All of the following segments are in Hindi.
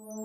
Hello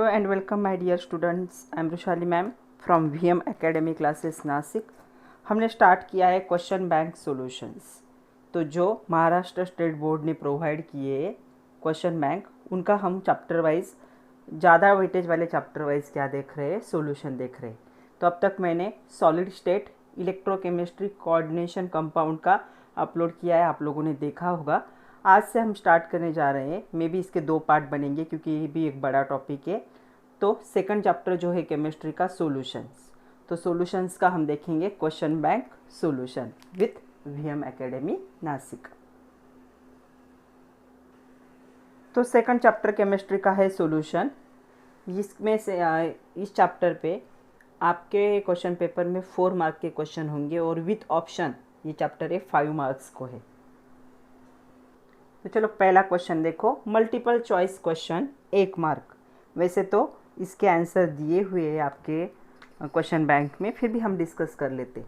and welcome my dear students. I am Rushali ma'am from VM Academy classes Nashik. हमने स्टार्ट किया है क्वेश्चन बैंक सॉल्यूशंस. तो जो महाराष्ट्र स्टेट बोर्ड ने प्रोवाइड किए क्वेश्चन बैंक, उनका हम चैप्टर वाइज ज़्यादा वेटेज वाले चैप्टर वाइज क्या देख रहे हैं, सॉल्यूशन देख रहे हैं. तो अब तक मैंने solid state electrochemistry coordination compound का अपलोड किया है, आप लोगों ने देखा होगा. आज से हम स्टार्ट करने जा रहे हैं. मे बी इसके 2 पार्ट बनेंगे क्योंकि ये भी एक बड़ा टॉपिक है. तो सेकंड चैप्टर जो है केमिस्ट्री का सॉल्यूशंस. तो सॉल्यूशंस का हम देखेंगे question bank solution with VM academy Nashik. तो सेकंड चैप्टर केमिस्ट्री का है सॉल्यूशन. इसमें से इस चैप्टर पे आपके क्वेश्चन पेपर में 4 मार्क के क्वेश्चन होंगे और विथ ऑप्शन ये चैप्टर है 5 मार्क्स को है. तो चलो पहला क्वेश्चन देखो. Multiple choice question 1 mark. वैसे तो इसके आंसर दिए हुए हैं आपके क्वेश्चन बैंक में, फिर भी हम डिस्कस कर लेते.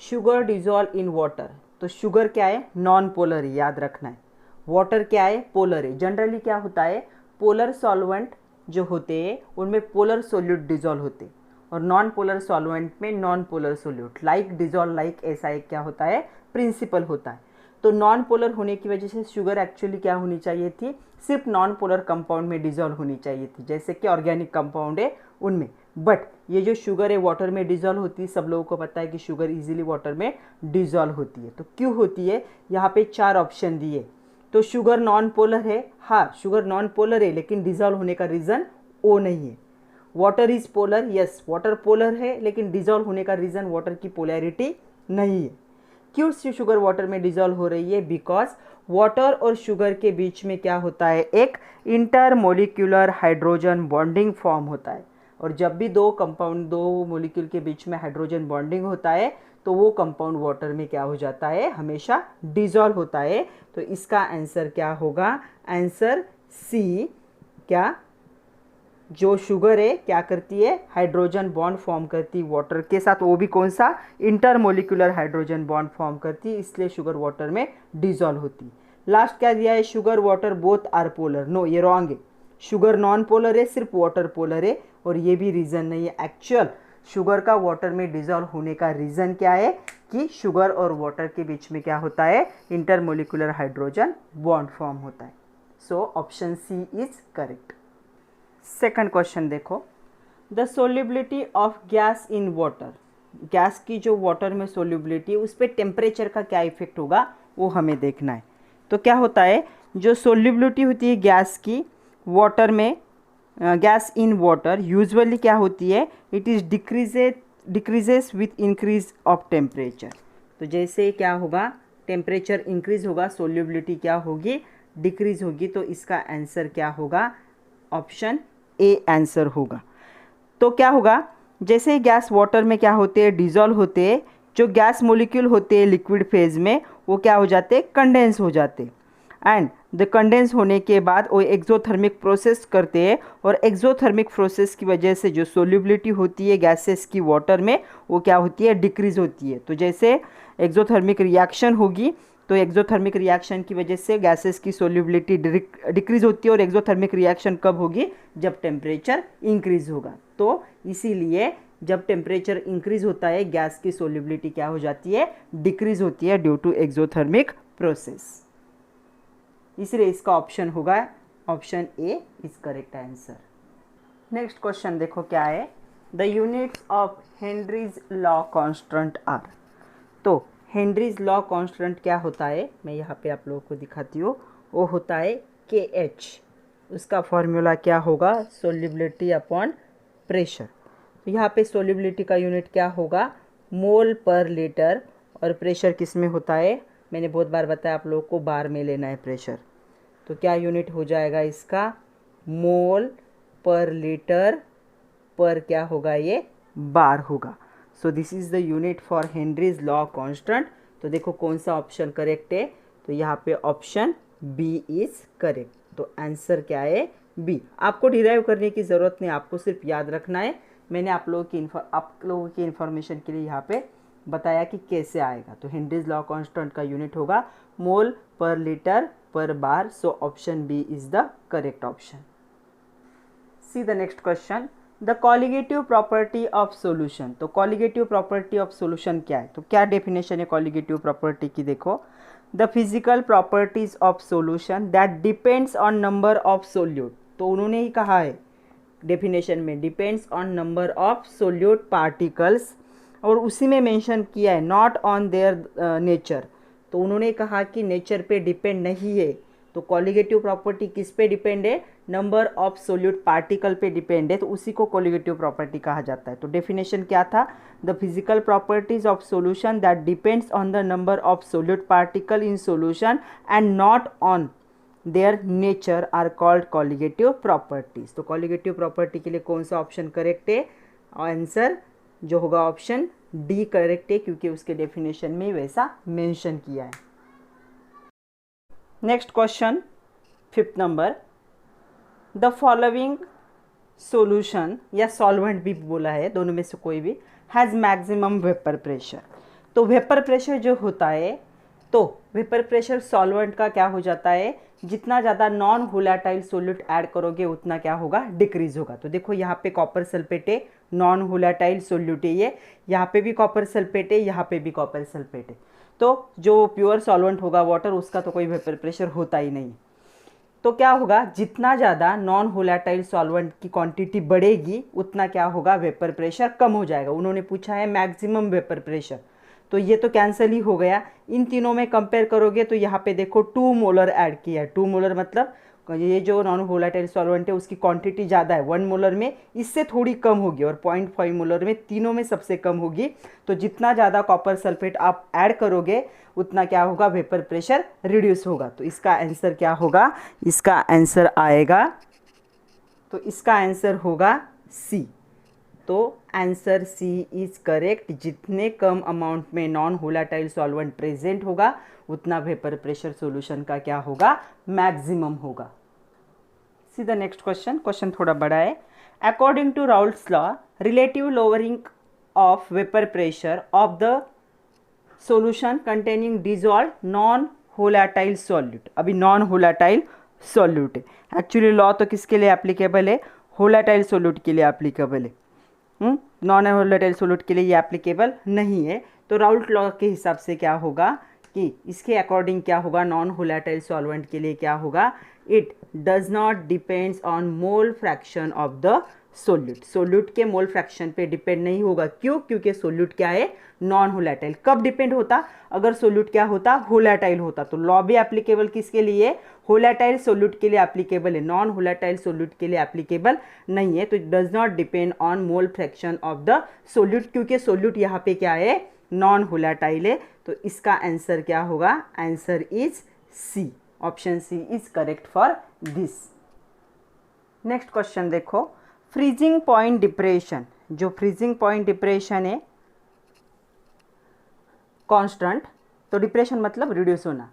Sugar dissolve in water. तो शुगर क्या है, नॉन पोलर है, याद रखना है. वाटर क्या है, पोलर है. जनरली क्या होता है, पोलर सॉल्वेंट जो होते हैं उनमें पोलर सोल्यूट डिजॉल्व होते, और नॉन पोलर सॉल्वेंट में non polar solute. Like dissolve like, ऐसा एक क्या होता है, प्रिंसिपल होता है. तो नॉन पोलर होने की वजह से शुगर एक्चुअली क्या होनी चाहिए थी, सिर्फ नॉन पोलर कंपाउंड में डिजॉल्व होनी चाहिए थी, जैसे कि ऑर्गेनिक कंपाउंड है उनमें. बट ये जो शुगर है वाटर में डिजॉल्व होती है. सब लोगों को पता है कि शुगर इजीली वाटर में डिजॉल्व होती है. तो क्यों होती है, यहाँ पे 4 ऑप्शन दिए. तो शुगर नॉन पोलर है, हाँ शुगर नॉन पोलर है, लेकिन डिजॉल्व होने का रीज़न ओ नहीं है. Water is polar, yes water polar है, लेकिन डिजॉल्व होने का रीज़न वाटर की पोलैरिटी नहीं है. क्यों शुगर वाटर में डिजॉल्व हो रही है, बिकॉज वाटर और शुगर के बीच में क्या होता है, एक इंटरमोलिक्यूलर हाइड्रोजन बॉन्डिंग फॉर्म होता है. और जब भी दो मोलिक्यूल के बीच में हाइड्रोजन बॉन्डिंग होता है तो वो कंपाउंड वाटर में क्या हो जाता है, हमेशा डिजॉल्व होता है. तो इसका आंसर क्या होगा, आंसर सी. क्या जो शुगर है क्या करती है, हाइड्रोजन बॉन्ड फॉर्म करती है वाटर के साथ, वो भी कौन सा, इंटरमोलिकुलर हाइड्रोजन बॉन्ड फॉर्म करती है, इसलिए शुगर वाटर में डिजॉल्व होती. लास्ट क्या दिया है, sugar water both are polar. No, ये रॉन्ग है. शुगर नॉन पोलर है, सिर्फ वाटर पोलर है, और ये भी रीज़न नहीं है. एक्चुअल शुगर का वाटर में डिजॉल्व होने का रीज़न क्या है कि शुगर और वाटर के बीच में क्या होता है, इंटरमोलिकुलर हाइड्रोजन बॉन्ड फॉर्म होता है. So option C is correct. Second question देखो. The solubility of gas in water. Gas की जो वाटर में सोल्युबिलिटी है उस पर टेम्परेचर का क्या इफेक्ट होगा वो हमें देखना है. तो क्या होता है, जो सोल्युबिलिटी होती है गैस की वाटर में, गैस इन वाटर यूजुअली क्या होती है, it is decreases with increase of temperature. तो जैसे क्या होगा, टेम्परेचर इंक्रीज होगा, सोल्यूबिलिटी क्या होगी, डिक्रीज होगी। तो इसका आंसर क्या होगा, ऑप्शन ए आंसर होगा। तो क्या होगा, जैसे गैस वाटर में क्या होते हैं, डिजॉल्व होते हैं, जो गैस मोलिक्यूल होते हैं लिक्विड फेज में वो क्या हो जाते, कंडेंस हो जाते। एंड द कंडेंस होने के बाद वो एक्सोथर्मिक प्रोसेस करते हैं, और एक्सोथर्मिक प्रोसेस की वजह से जो सोल्यूबिलिटी होती है गैसेस की वाटर में वो क्या होती है, डिक्रीज होती है। तो जैसे एक्सोथर्मिक रिएक्शन होगी, तो एक्सोथर्मिक रिएक्शन की वजह से गैसेस की सोल्यूबिलिटी डिक्रीज होती है, और एक्सोथर्मिक रिएक्शन कब होगी, जब टेम्परेचर इंक्रीज होगा। तो इसीलिए जब टेम्परेचर इंक्रीज होता है गैस की सोल्यूबिलिटी क्या हो जाती है, डिक्रीज होती है ड्यू टू एक्सोथर्मिक प्रोसेस। इसलिए इसका ऑप्शन होगा, option A is correct answer. Next question देखो क्या है, the units of Henry's law constant are. तो हेनरीज लॉ कांस्टेंट क्या होता है, मैं यहाँ पे आप लोगों को दिखाती हूँ, वो होता है KH। उसका फॉर्मूला क्या होगा, सोल्यूबिलिटी अपॉन प्रेशर। तो यहाँ पे सोल्यूबिलिटी का यूनिट क्या होगा, मोल पर लीटर, और प्रेशर किस में होता है, मैंने बहुत बार बताया आप लोगों को, बार में लेना है प्रेशर। तो क्या यूनिट हो जाएगा इसका, मोल पर लीटर पर क्या होगा, ये बार होगा। So this is the unit for Henrys law constant. तो देखो कौन सा ऑप्शन करेक्ट है, तो यहाँ पे ऑप्शन बी इज करेक्ट। तो आंसर क्या है, बी। आपको डिराइव करने की ज़रूरत नहीं, आपको सिर्फ याद रखना है। मैंने आप लोगों की इन्फॉर्मेशन के लिए यहाँ पे बताया कि कैसे आएगा। तो हेनरीज लॉ कांस्टेंट का यूनिट होगा mole per litre per bar. So option B is the correct option. See the next question, the colligative property of solution. तो कॉलिगेटिव प्रॉपर्टी ऑफ सोल्यूशन क्या है, तो क्या डेफिनेशन है कॉलिगेटिव प्रॉपर्टी की, देखो, the physical properties of solution that depends on number of solute. तो उन्होंने ही कहा है डेफिनेशन में, depends on number of solute particles, और उसी में मेंशन किया है नॉट ऑन देयर नेचर। तो उन्होंने कहा कि नेचर पे डिपेंड नहीं है। तो कॉलिगेटिव प्रॉपर्टी किस पे डिपेंड है, नंबर ऑफ सोल्यूट पार्टिकल पे डिपेंड है, तो उसी को कॉलिगेटिव प्रॉपर्टी कहा जाता है। तो डेफिनेशन क्या था, the physical properties of solution that depends on the number of solute particle in solution and not on their nature are called colligative properties. तो कॉलिगेटिव प्रॉपर्टी के लिए कौन सा ऑप्शन करेक्ट है, आंसर जो होगा ऑप्शन डी करेक्ट है, क्योंकि उसके डेफिनेशन में वैसा मेंशन किया है। Next question 5th number, the following solution या सॉल्वेंट भी बोला है, दोनों में से कोई भी, हैज़ मैक्सिमम वेपर प्रेशर। तो वेपर प्रेशर जो होता है, तो वेपर प्रेशर सॉल्वेंट का क्या हो जाता है, जितना ज़्यादा नॉन वोलेटाइल सोल्यूट ऐड करोगे उतना क्या होगा, डिक्रीज होगा। तो देखो यहाँ पे कॉपर सल्फेट है, नॉन वोलेटाइल सोल्यूट है ये, यहाँ पे भी कॉपर सल्फेट है, यहाँ पे भी कॉपर सल्फेट है। तो जो प्योर सॉल्वेंट होगा वाटर, उसका तो कोई वेपर प्रेशर होता ही नहीं। तो क्या होगा, जितना ज़्यादा नॉन वोलेटाइल सॉल्वेंट की क्वांटिटी बढ़ेगी उतना क्या होगा, वेपर प्रेशर कम हो जाएगा। उन्होंने पूछा है मैक्सिमम वेपर प्रेशर, तो ये तो कैंसिल ही हो गया। इन तीनों में कंपेयर करोगे तो यहाँ पे देखो 2 मोलर ऐड किया है। 2 मोलर मतलब ये जो नॉन वोलेटाइल सॉल्वेंट है उसकी क्वांटिटी ज़्यादा है, 1 मोलर में इससे थोड़ी कम होगी, और 0.5 मोलर में, तीनों में सबसे कम होगी। तो जितना ज़्यादा कॉपर सल्फेट आप ऐड करोगे उतना क्या होगा, वेपर प्रेशर रिड्यूस होगा। तो इसका आंसर क्या होगा, इसका आंसर आएगा, तो इसका आंसर होगा सी। तो आंसर सी इज करेक्ट। जितने कम अमाउंट में नॉन वोलेटाइल सॉल्वेंट प्रेजेंट होगा उतना वेपर प्रेशर सॉल्यूशन का क्या होगा, मैक्सिमम होगा। See the next question, question थोड़ा बड़ा है। According to Raoult's law, relative lowering of vapour pressure of the solution containing dissolve non volatile solute. अभी नॉन वोलेटाइल सॉल्यूट है, एक्चुअली लॉ तो किसके लिए एप्लीकेबल है, वोलेटाइल सॉल्यूट के लिए एप्लीकेबल है, नॉन वोलेटाइल सॉल्यूट के लिए ये एप्लीकेबल नहीं है। तो राउल्ट लॉ के हिसाब से क्या होगा कि इसके अकॉर्डिंग क्या होगा, नॉन वोलेटाइल सॉल्वेंट के लिए क्या होगा, it does not depends on mole fraction of the solute. Solute के मोल फ्रैक्शन पे डिपेंड नहीं होगा। क्यों? क्योंकि सोल्यूट क्या है? Non volatile. कब डिपेंड होता? अगर सोल्यूट क्या होता? होलाटाइल होता। तो लॉ भी एप्लीकेबल किसके लिए? होलाटाइल सोल्यूट के लिए एप्लीकेबल है, नॉन होलाटाइल सोल्यूट के लिए एप्लीकेबल नहीं है। तो it does not depend on mole fraction of the solute, क्योंकि सोल्यूट यहाँ पे क्या है? नॉन होलाटाइल है। तो इसका आंसर क्या होगा? Answer is C. Option C is correct for this. Next question देखो, फ्रीजिंग पॉइंट डिप्रेशन। जो फ्रीजिंग पॉइंट डिप्रेशन है कांस्टेंट, तो डिप्रेशन मतलब रिड्यूस होना।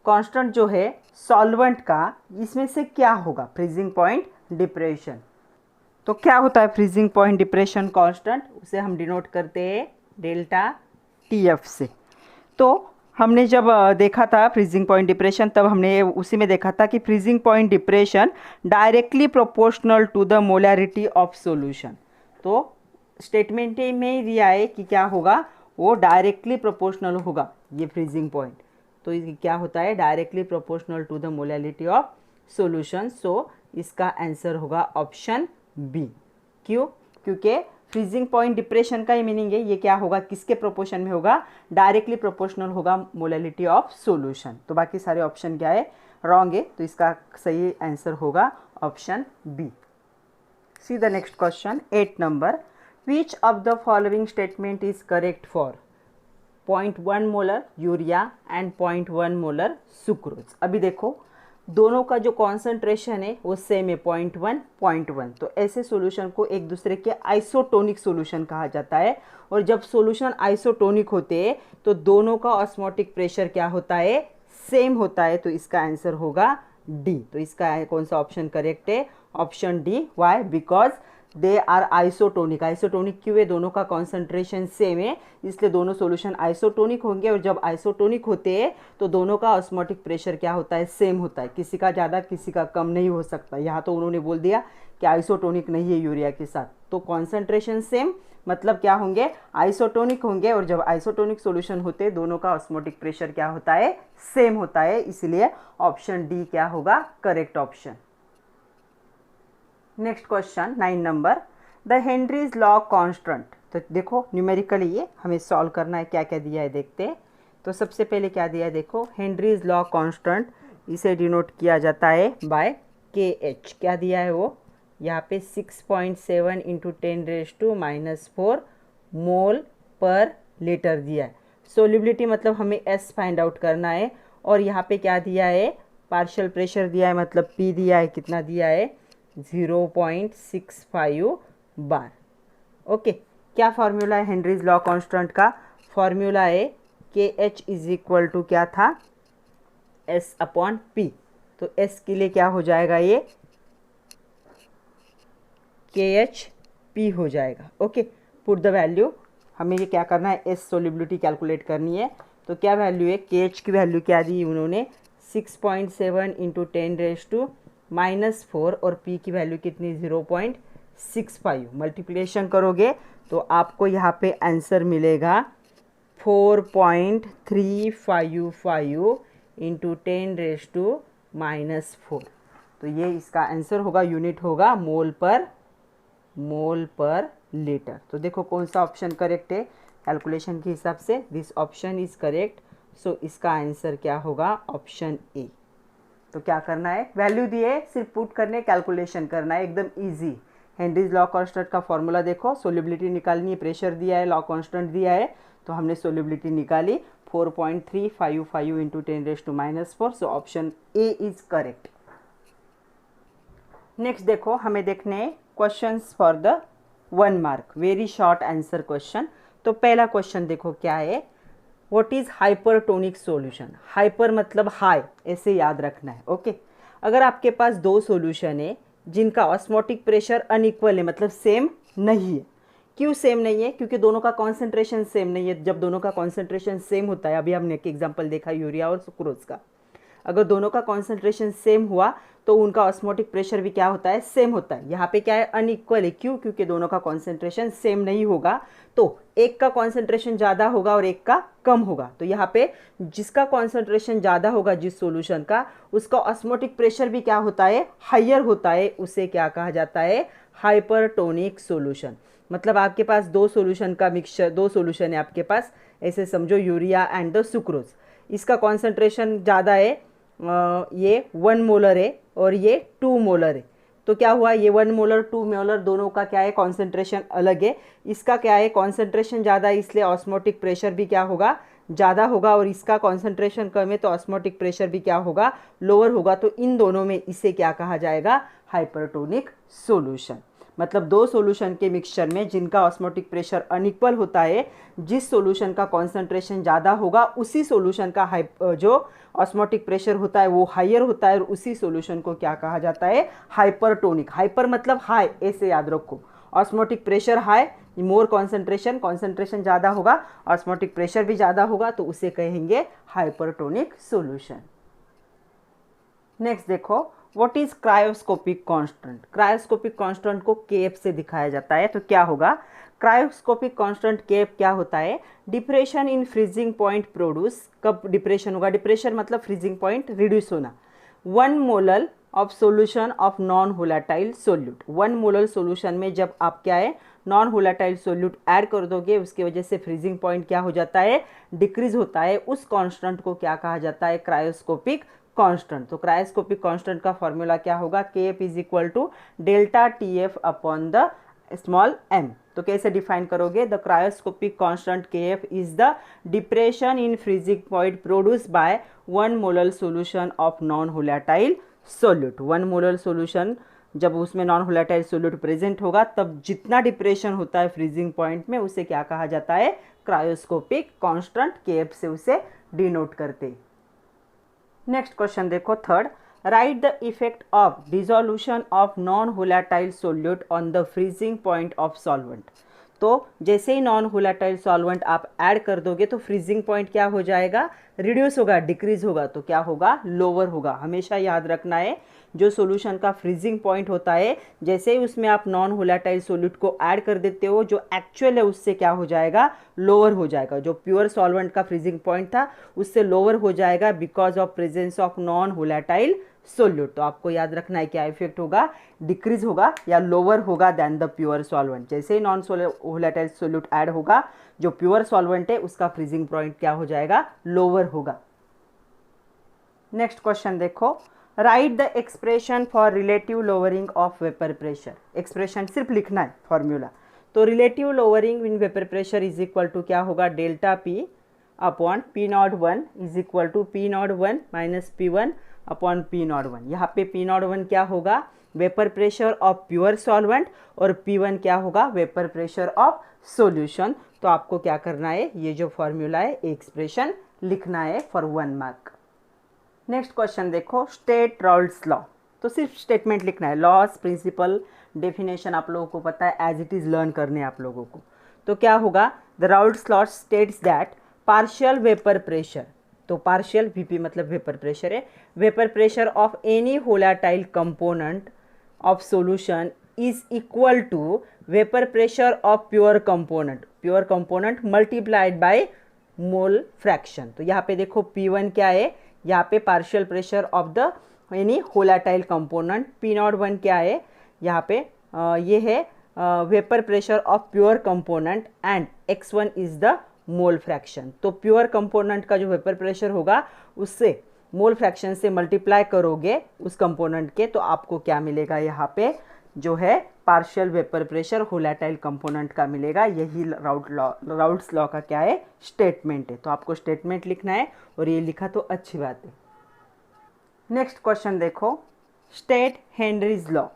कांस्टेंट जो है सॉल्वेंट का, इसमें से क्या होगा? Freezing point depression. तो क्या होता है फ्रीजिंग पॉइंट डिप्रेशन कांस्टेंट? उसे हम डिनोट करते हैं डेल्टा टीएफ से। तो हमने जब देखा था फ्रीजिंग पॉइंट डिप्रेशन, तब हमने उसी में देखा था कि freezing point depression directly proportional to the molarity of solution. तो स्टेटमेंट में दिया है कि क्या होगा? वो डायरेक्टली प्रोपोर्शनल होगा ये फ्रीजिंग पॉइंट। तो ये क्या होता है? Directly proportional to the molarity of solution. So इसका आंसर होगा ऑप्शन बी। क्यों? क्योंकि फ्रीजिंग पॉइंट डिप्रेशन का ही मीनिंग है ये क्या होगा? किसके प्रोपोर्शन में होगा? डायरेक्टली प्रोपोर्शनल होगा मोलैरिटी ऑफ सॉल्यूशन। तो बाकी सारे ऑप्शन क्या है? रॉन्ग है। तो इसका सही आंसर होगा option B. See the next question 8 number, which of the following statement is correct for 0.1 molar urea and 0.1 molar sucrose. अभी देखो दोनों का जो कॉन्सेंट्रेशन है वो सेम है, 0.1 0.1। तो ऐसे सॉल्यूशन को एक दूसरे के आइसोटोनिक सॉल्यूशन कहा जाता है। और जब सॉल्यूशन आइसोटोनिक होते हैं तो दोनों का ऑस्मोटिक प्रेशर क्या होता है? सेम होता है। तो इसका आंसर होगा डी। तो इसका कौन सा ऑप्शन करेक्ट है? Option D. Why? Because they are isotonic. Isotonic क्यों है? दोनों का कॉन्सेंट्रेशन सेम है, इसलिए दोनों सॉल्यूशन आइसोटोनिक होंगे। और जब आइसोटोनिक होते हैं तो दोनों का ऑस्मोटिक प्रेशर क्या होता है? सेम होता है। किसी का ज़्यादा किसी का कम नहीं हो सकता। यहाँ तो उन्होंने बोल दिया कि आइसोटोनिक नहीं है यूरिया के साथ। तो कॉन्सेंट्रेशन सेम मतलब क्या होंगे? आइसोटोनिक होंगे। और जब आइसोटोनिक सॉल्यूशन होते हैं दोनों का ऑस्मोटिक प्रेशर क्या होता है? सेम होता है। इसलिए ऑप्शन डी क्या होगा? Correct option. Next question 9 number, the Henrys law constant. तो देखो न्यूमेरिकली ये हमें सॉल्व करना है। क्या क्या दिया है देखते हैं। तो सबसे पहले क्या दिया है देखो, हेनरीज लॉ कांस्टेंट, इसे डिनोट किया जाता है बाय के एच। क्या दिया है वो? यहाँ पे 6.7 इंटू 10⁻⁻⁴ मोल पर लीटर दिया है। सोल्युबिलिटी मतलब हमें एस फाइंड आउट करना है। और यहाँ पे क्या दिया है? पार्शियल प्रेशर दिया है, मतलब पी दिया है। कितना दिया है? 0.65 बार। ओके। क्या फॉर्मूला है हेनरीज लॉ कांस्टेंट का? फॉर्मूला है के एच इज इक्वल टू क्या था? S upon P. तो एस के लिए क्या हो जाएगा? ये के एच पी हो जाएगा। ओके। Put the value. हमें ये क्या करना है? एस सोल्युबिलिटी कैलकुलेट करनी है। तो क्या वैल्यू है? के एच की वैल्यू क्या दी उन्होंने? 6.7 इंटू 10⁻⁻⁴ और p की वैल्यू कितनी? 0.65। मल्टीप्लिकेशन करोगे तो आपको यहाँ पे आंसर मिलेगा 4.355 इंटू 10⁻⁻⁴। तो ये इसका आंसर होगा। यूनिट होगा मोल पर लीटर। तो देखो कौन सा ऑप्शन करेक्ट है कैलकुलेशन के हिसाब से? This option is correct. So इसका आंसर क्या होगा? Option A. तो क्या करना है? वैल्यू दिए, सिर्फ पुट करने, कैलकुलेशन करना है, एकदम इजी। हेनरीज लॉ कांस्टेंट का फॉर्मूला देखो, सोल्युबिलिटी निकालनी है, प्रेशर दिया है, लॉ कांस्टेंट दिया है, तो हमने सोल्युबिलिटी निकाली 4.355 into 10⁻⁻⁴। So option A is correct. Next देखो, हमें देखने questions for the 1 mark, very short answer question. तो पहला क्वेश्चन देखो क्या है? What is hypertonic solution? Hyper मतलब हाई, ऐसे याद रखना है। ओके। अगर आपके पास दो सॉल्यूशन है जिनका ऑस्मोटिक प्रेशर अनइक्वल है, मतलब सेम नहीं है। क्यों सेम नहीं है? क्योंकि दोनों का कॉन्सेंट्रेशन सेम नहीं है। जब दोनों का कॉन्सेंट्रेशन सेम होता है, अभी हमने एक एग्जांपल देखा यूरिया और सुक्रोज का, अगर दोनों का कॉन्सेंट्रेशन सेम हुआ तो उनका ऑस्मोटिक प्रेशर भी क्या होता है, सेम होता है। यहाँ पे क्या है, अनइक्वल है, क्यों, क्योंकि दोनों का कॉन्सेंट्रेशन सेम नहीं होगा, तो एक का कॉन्सेंट्रेशन ज़्यादा होगा और एक का कम होगा। तो यहाँ पे जिसका कॉन्सेंट्रेशन ज़्यादा होगा जिस सॉल्यूशन का, उसका ऑस्मोटिक प्रेशर भी क्या होता है, हायर होता है, उसे क्या कहा जाता है, हाइपरटोनिक सॉल्यूशन। मतलब आपके पास दो सॉल्यूशन का मिक्सचर, दो सॉल्यूशन है आपके पास, ऐसे समझो यूरिया एंड द सुक्रोज, इसका कॉन्सेंट्रेशन ज़्यादा है, ये 1 मोलर है और ये 2 मोलर है, तो क्या हुआ, ये 1 मोलर 2 मोलर दोनों का क्या है, कॉन्सेंट्रेशन अलग है, इसका क्या है, कॉन्सेंट्रेशन ज़्यादा है, इसलिए ऑस्मोटिक प्रेशर भी क्या होगा, ज़्यादा होगा, और इसका कॉन्सेंट्रेशन कम है तो ऑस्मोटिक प्रेशर भी क्या होगा, लोअर होगा। तो इन दोनों में इसे क्या कहा जाएगा, हाइपरटोनिक सॉल्यूशन। मतलब दो सॉल्यूशन के मिक्सचर में जिनका ऑस्मोटिक प्रेशर अनइक्वल होता है, जिस सॉल्यूशन का कॉन्सेंट्रेशन ज़्यादा होगा उसी सॉल्यूशन का जो ऑस्मोटिक प्रेशर होता है वो हायर होता है, और उसी सॉल्यूशन को क्या कहा जाता है, हाइपरटोनिक। हाइपर मतलब हाई, ऐसे याद रखो, ऑस्मोटिक प्रेशर हाई, मोर कॉन्सेंट्रेशन, कॉन्सेंट्रेशन ज़्यादा होगा, ऑस्मोटिक प्रेशर भी ज़्यादा होगा, तो उसे कहेंगे हाइपरटोनिक सॉल्यूशन। नेक्स्ट देखो, what is cryoscopic constant. Cryoscopic constant को केएफ से दिखाया जाता है, तो क्या होगा, क्रायोस्कोपिक कांस्टेंट केएफ क्या होता है, depression in freezing point produce, कब डिप्रेशन होगा, डिप्रेशन मतलब फ्रीजिंग पॉइंट रिड्यूस होना, 1 molar of solution of non volatile solute. 1 molar solution में जब आप क्या है, नॉन वोलेटाइल सोल्यूट ऐड कर दोगे, उसकी वजह से फ्रीजिंग पॉइंट क्या हो जाता है, डिक्रीज होता है, उस कांस्टेंट को क्या कहा जाता है, क्रायोस्कोपिक कांस्टेंट। तो क्रायोस्कोपिक कांस्टेंट का फॉर्मूला क्या होगा, KF is equal to delta TF upon the small m। तो कैसे डिफाइन करोगे, the cryoscopic constant KF is the depression in freezing point produce by 1 molar solution of non volatile solute. 1 molar solution जब उसमें नॉन वोलेटाइल सोल्यूट प्रेजेंट होगा, तब जितना डिप्रेशन होता है फ्रीजिंग पॉइंट में, उसे क्या कहा जाता है, क्रायोस्कोपिक कांस्टेंट KF से उसे डिनोट करते। नेक्स्ट क्वेश्चन देखो, third, right the effect of dissolution of non volatile solute on the freezing point of solvent. तो जैसे ही नॉन वोलेटाइल सॉल्वेंट आप ऐड कर दोगे तो फ्रीजिंग पॉइंट क्या हो जाएगा, रिड्यूस होगा, डिक्रीज होगा, तो क्या होगा, लोअर होगा। हमेशा याद रखना है, जो सॉल्यूशन का फ्रीजिंग पॉइंट होता है, जैसे ही उसमें आप नॉन वोलेटाइल सोल्यूट को ऐड कर देते हो, जो एक्चुअल है उससे क्या हो जाएगा, लोअर हो जाएगा। जो प्योर सॉल्वेंट का फ्रीजिंग पॉइंट था उससे लोअर हो जाएगा because of presence of non volatile solute. तो आपको याद रखना है क्या इफेक्ट होगा, डिक्रीज होगा या लोअर होगा देन द प्योर सॉल्वेंट। जैसे ही नॉन वोलेटाइल सोल्यूट ऐड होगा, जो प्योर सॉल्वेंट है उसका फ्रीजिंग पॉइंट क्या हो जाएगा, लोअर होगा। नेक्स्ट क्वेश्चन देखो, write the expression for relative lowering of vapour pressure. Expression सिर्फ लिखना है, फॉर्मूला। तो relative lowering in vapour pressure is equal to क्या होगा, delta P upon P01 is equal to P01 minus P1 upon P01। यहाँ पे P01 क्या होगा, vapour pressure of pure solvent, और P1 क्या होगा, वेपर प्रेशर ऑफ सॉल्यूशन। तो आपको क्या करना है, ये जो फॉर्मूला है एक्सप्रेशन लिखना है फॉर 1 मार्क। नेक्स्ट क्वेश्चन देखो, स्टेट राउल्ट्स लॉ। तो सिर्फ स्टेटमेंट लिखना है, लॉस, प्रिंसिपल, डेफिनेशन आप लोगों को पता है, एज इट इज़ लर्न करने आप लोगों को। तो क्या होगा, the Raoult's law states that partial vapour pressure, तो पार्शियल VP मतलब वेपर प्रेशर है, vapour pressure of any volatile component of solution is equal to vapour pressure of pure component multiplied by mole fraction. तो यहाँ पे देखो P1 क्या है, यहाँ पे partial pressure of the any volatile component, P01 क्या है, यहाँ पे ये है vapour pressure of pure component, and X1 is the mole fraction. तो प्योर कंपोनेंट का जो वेपर प्रेशर होगा उससे मोल फ्रैक्शन से मल्टीप्लाई करोगे उस कंपोनेंट के, तो आपको क्या मिलेगा, यहाँ पे जो है partial vapour pressure volatile component का मिलेगा। यही राउल्ट्स लॉ का क्या है, स्टेटमेंट है। तो आपको स्टेटमेंट लिखना है, और ये लिखा तो अच्छी बात है। नेक्स्ट क्वेश्चन देखो, स्टेट हेनरीज लॉ।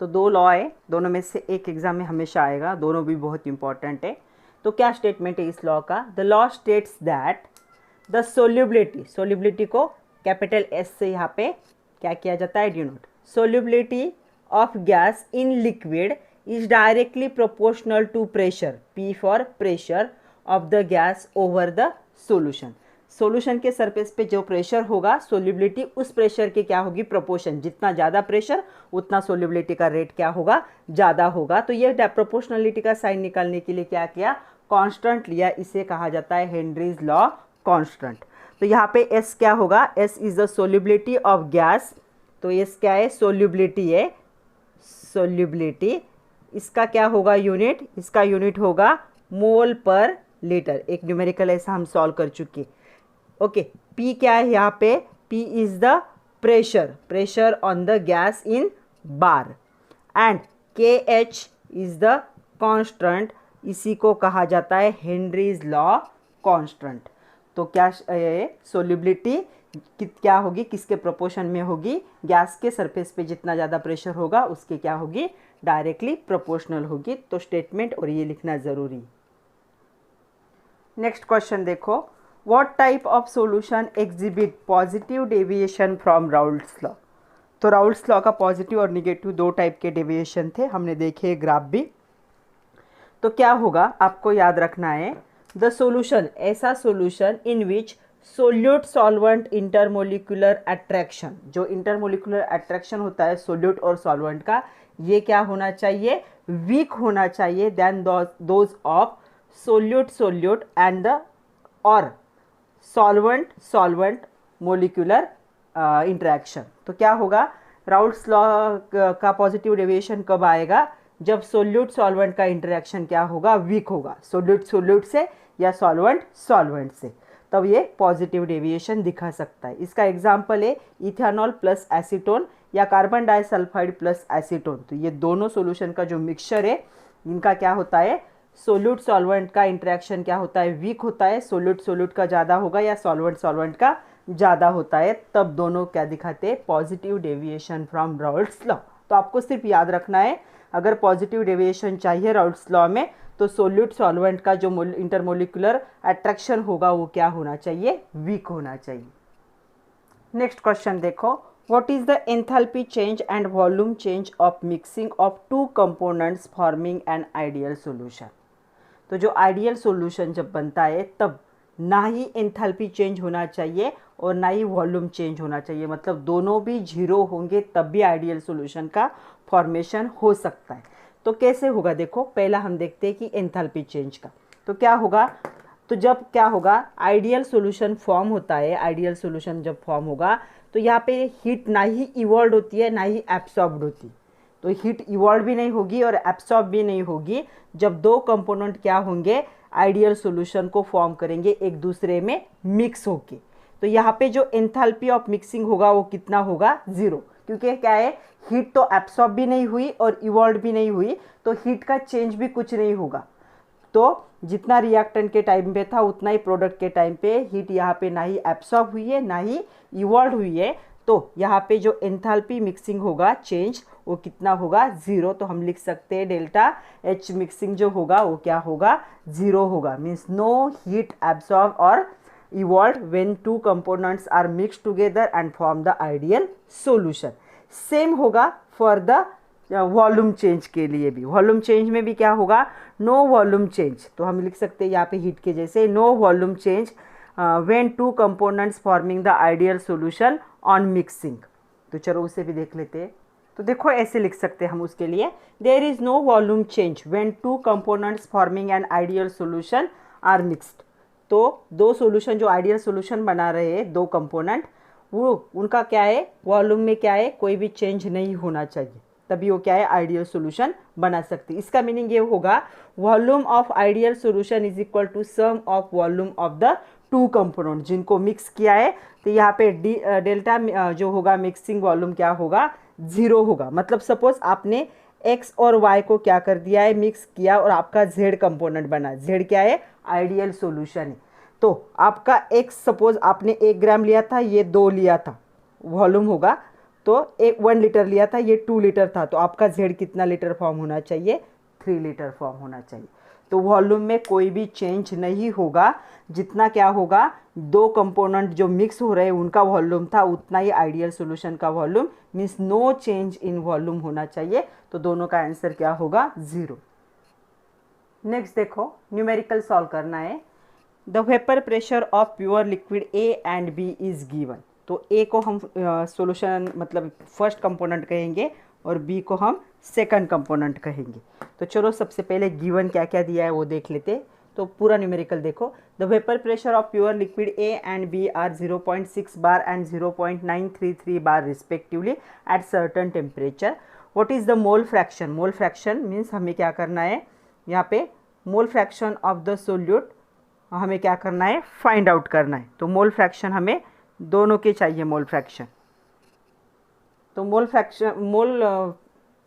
तो दो लॉ है, दोनों में से एक एग्जाम में हमेशा आएगा, दोनों भी बहुत इंपॉर्टेंट है। तो क्या स्टेटमेंट है इस लॉ का, the law states that the solubility को कैपिटल S से यहाँ पे क्या किया जाता है, denote, solubility of gas in liquid is directly proportional to pressure, P for pressure of the gas over the solution. Solution के सरफेस पे जो प्रेशर होगा, सोल्युबिलिटी उस प्रेशर के क्या होगी, प्रोपोर्शन। जितना ज़्यादा प्रेशर उतना सोल्युबिलिटी का रेट क्या होगा, ज़्यादा होगा। तो ये प्रोपोर्शनलिटी का साइन निकालने के लिए क्या किया, कांस्टेंट लिया। इसे कहा जाता है हेनरीज लॉ कांस्टेंट। तो यहाँ पे एस क्या होगा, S is the solubility of gas. तो एस क्या है, सोल्युबिलिटी है, सोल्युबिलिटी। इसका क्या होगा यूनिट, इसका यूनिट होगा मोल पर लीटर। एक न्यूमेरिकल ऐसा हम सॉल्व कर चुके। ओके, पी क्या है यहाँ पे, P is the pressure, pressure on the gas in bar, and के एच इज द कांस्टेंट। इसी को कहा जाता है हेनरीज लॉ कांस्टेंट। तो क्या सोल्युबिलिटी क्या होगी, किसके प्रोपोर्शन में होगी, गैस के सरफेस पे जितना ज़्यादा प्रेशर होगा उसके क्या होगी, डायरेक्टली प्रोपोर्शनल होगी। तो स्टेटमेंट और ये लिखना ज़रूरी। नेक्स्ट क्वेश्चन देखो, what type of solution exhibit positive deviation from Raoult's law. तो राउल्ट्स लॉ का पॉजिटिव और निगेटिव दो टाइप के डेविएशन थे, हमने देखे ग्राफ भी। तो क्या होगा, आपको याद रखना है, द सॉल्यूशन, ऐसा solution in which solute solvent intermolecular attraction, जो इंटरमोलिकुलर अट्रैक्शन होता है सोल्यूट और सॉल्वेंट का, ये क्या होना चाहिए, वीक होना चाहिए then those of solute solute and the और सॉल्वेंट सॉल्वेंट मोलिकुलर इंटरेक्शन। तो क्या होगा, राउल्ट्स लॉ का पॉजिटिव डेविएशन कब आएगा, जब सोल्यूट सॉल्वेंट का इंटरेक्शन क्या होगा, वीक होगा, सोल्यूट सोल्यूट से या सॉल्वेंट सॉल्वेंट से, तब ये पॉजिटिव डेविएशन दिखा सकता है। इसका एग्जाम्पल है इथेनॉल प्लस एसीटोन या कार्बन डाइसल्फाइड प्लस एसीटोन। तो ये दोनों सॉल्यूशन का जो मिक्सचर है, इनका क्या होता है, सोल्यूट सॉल्वेंट का इंटरेक्शन क्या होता है, वीक होता है, सोल्यूट सोल्यूट का ज़्यादा होगा या सॉल्वेंट सॉल्वेंट का ज़्यादा होता है, तब दोनों क्या दिखाते हैं, positive deviation from Raoult's law. तो आपको सिर्फ याद रखना है, अगर पॉजिटिव डेविएशन चाहिए राउल्ट्स लॉ में, तो सोल्यूट सॉल्वेंट का जो इंटरमोलिकुलर अट्रैक्शन होगा वो क्या होना चाहिए, वीक होना चाहिए। नेक्स्ट क्वेश्चन देखो, what is the enthalpy change and volume change of mixing of to components forming an ideal solution. तो जो आइडियल सॉल्यूशन जब बनता है तब ना ही एंथैल्पी चेंज होना चाहिए और ना ही वॉल्यूम चेंज होना चाहिए, मतलब दोनों भी जीरो होंगे तब भी आइडियल सॉल्यूशन का फॉर्मेशन हो सकता है। तो कैसे होगा, देखो पहला हम देखते हैं कि एंथैल्पी चेंज का। तो क्या होगा, तो जब क्या होगा, आइडियल सॉल्यूशन फॉर्म होता है, आइडियल सॉल्यूशन जब फॉर्म होगा तो यहाँ पे हीट ना ही इवॉल्व होती है ना ही एब्सॉर्ब्ड होती। तो हीट इवॉल्व भी नहीं होगी और एब्सॉर्ब भी नहीं होगी जब दो कंपोनेंट क्या होंगे, आइडियल सॉल्यूशन को फॉर्म करेंगे एक दूसरे में मिक्स होके। तो यहाँ पे जो एंथैल्पी ऑफ मिक्सिंग होगा वो कितना होगा, जीरो, क्योंकि क्या है, हीट तो एब्सॉर्ब भी नहीं हुई और इवॉल्व भी नहीं हुई, तो हीट का चेंज भी कुछ नहीं होगा। तो जितना रिएक्टेंट के टाइम पे था उतना ही प्रोडक्ट के टाइम पे हीट यहाँ पे ना ही एब्सॉर्ब हुई है ना ही इवॉल्व हुई है। तो यहाँ पे जो एंथैल्पी मिक्सिंग होगा चेंज वो कितना होगा, जीरो। तो हम लिख सकते हैं डेल्टा एच मिक्सिंग जो होगा वो क्या होगा, जीरो होगा। मीन्स नो हीट एब्सॉर्ब और evolved when two components are mixed together and form the ideal solution। Same होगा फॉर द वॉल्यूम चेंज के लिए भी। वॉल्यूम चेंज में भी क्या होगा, नो वॉल्यूम चेंज। तो हम लिख सकते हैं यहाँ पे हीट के जैसे, no volume change when two components forming the ideal solution on mixing. तो चलो उसे भी देख लेते हैं। तो देखो ऐसे लिख सकते हैं हम उसके लिए, there is no volume change when two components forming an ideal solution are mixed. तो दो सॉल्यूशन जो आइडियल सॉल्यूशन बना रहे हैं, दो कंपोनेंट, वो उनका क्या है, वॉल्यूम में क्या है, कोई भी चेंज नहीं होना चाहिए, तभी वो क्या है, आइडियल सॉल्यूशन बना सकती है। इसका मीनिंग ये होगा, volume of ideal solution is equal to sum of volume of the two component जिनको मिक्स किया है। तो यहाँ पे डेल्टा जो होगा मिक्सिंग वॉल्यूम क्या होगा, जीरो होगा। मतलब सपोज आपने एक्स और वाई को क्या कर दिया है, मिक्स किया और आपका जेड कंपोनेंट बना। जेड क्या है, आइडियल सॉल्यूशन है। तो आपका एक्स सपोज आपने 1 ग्राम लिया था, ये 2 लिया था, वॉल्यूम होगा। तो 1 लीटर लिया था, ये 2 लीटर था, तो आपका जेड कितना लीटर फॉर्म होना चाहिए, 3 लीटर फॉर्म होना चाहिए। तो वॉल्यूम में कोई भी चेंज नहीं होगा, जितना क्या होगा, दो कंपोनेंट जो मिक्स हो रहे हैं उनका वॉल्यूम था उतना ही आइडियल सॉल्यूशन का volume, means no change in volume होना चाहिए। तो दोनों का आंसर क्या होगा, जीरो। नेक्स्ट देखो, न्यूमेरिकल सॉल्व करना है। The vapour pressure of pure liquid A and B is given. तो ए को हम सॉल्यूशन मतलब फर्स्ट कंपोनेंट कहेंगे और बी को हम सेकंड कंपोनेंट कहेंगे। तो चलो सबसे पहले गिवन क्या क्या दिया है वो देख लेते। तो पूरा न्यूमेरिकल देखो। The vapour pressure of pure liquid A and B are 0.6 bar and 0.933 bar respectively at certain temperature. What is the mole fraction? Mole fraction means हमें क्या करना है यहाँ पे, mole fraction of the solute हमें क्या करना है, फाइंड आउट करना है। तो मोल फ्रैक्शन हमें दोनों के चाहिए, मोल फ्रैक्शन। तो मोल फ्रैक्शन, मोल